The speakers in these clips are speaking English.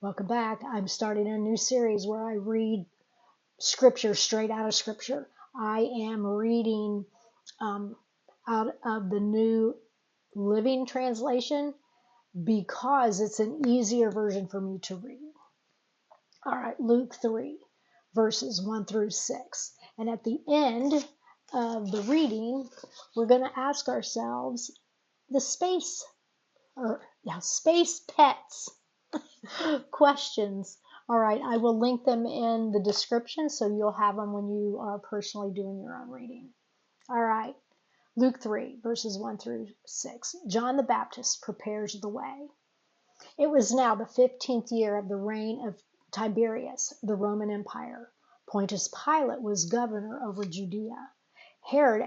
Welcome back. I'm starting a new series where I read scripture straight out of scripture. I am reading out of the New Living Translation because it's an easier version for me to read. All right, Luke 3, verses 1 through 6. And at the end of the reading, we're going to ask ourselves the space pets questions. All right, I will link them in the description so you'll have them when you are personally doing your own reading. All right, Luke 3, verses 1 through 6. John the Baptist prepares the way. It was now the 15th year of the reign of Tiberius, the Roman Empire. Pontius Pilate was governor over Judea. Herod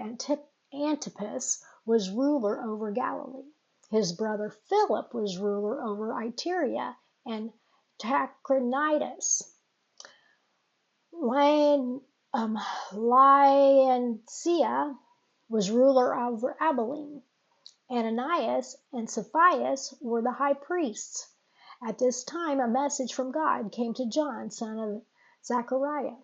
Antipas was ruler over Galilee. His brother Philip was ruler over Iturea and Trachonitis. Laodicea was ruler over Abilene. Ananias and Sapphira were the high priests. At this time, a message from God came to John, son of Zechariah,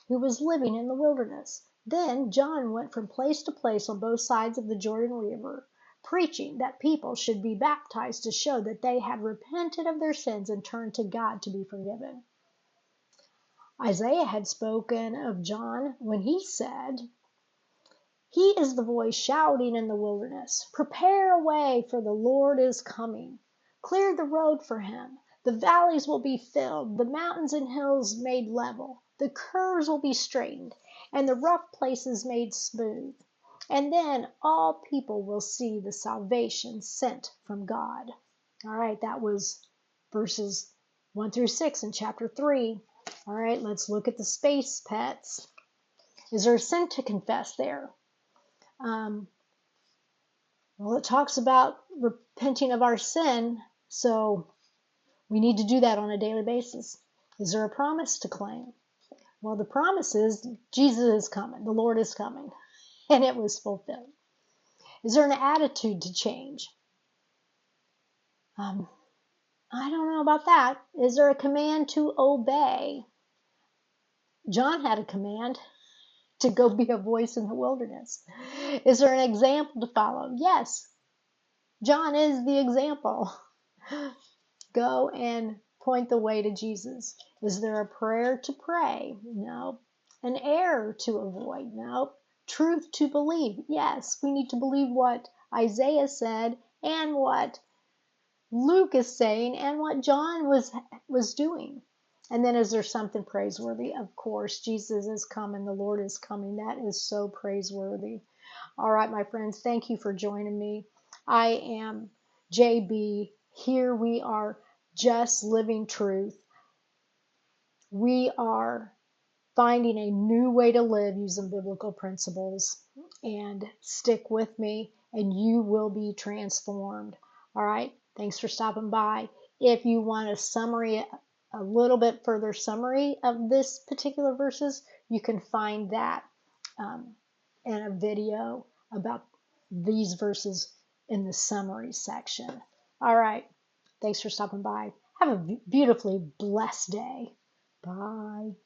who was living in the wilderness. Then John went from place to place on both sides of the Jordan River, preaching that people should be baptized to show that they had repented of their sins and turned to God to be forgiven. Isaiah had spoken of John when he said, "He is the voice shouting in the wilderness, 'Prepare a way, for the Lord is coming. Clear the road for him. The valleys will be filled, the mountains and hills made level. The curves will be straightened, and the rough places made smooth. And then all people will see the salvation sent from God.'" All right, that was verses 1 through 6 in chapter 3. All right, let's look at the space pets. Is there a sin to confess there? Well, it talks about repenting of our sin, so we need to do that on a daily basis. Is there a promise to claim? Well, the promise is Jesus is coming, the Lord is coming, and it was fulfilled. Is there an attitude to change? I don't know about that. Is there a command to obey? John had a command to go be a voice in the wilderness. Is there an example to follow? Yes. John is the example. Go and point the way to Jesus. Is there a prayer to pray? No. An error to avoid? No. Truth to believe? Yes. We need to believe what Isaiah said and what Luke is saying and what John was doing. And then is there something praiseworthy? Of course, Jesus is coming. The Lord is coming. That is so praiseworthy. All right, my friends, thank you for joining me. I am JB. Here we are just living truth. We are finding a new way to live using biblical principles. And stick with me and you will be transformed. All right, thanks for stopping by. If you want a summary, a little bit further summary of this particular verses, you can find that in a video about these verses in the summary section. All right. Thanks for stopping by. Have a beautifully blessed day. Bye.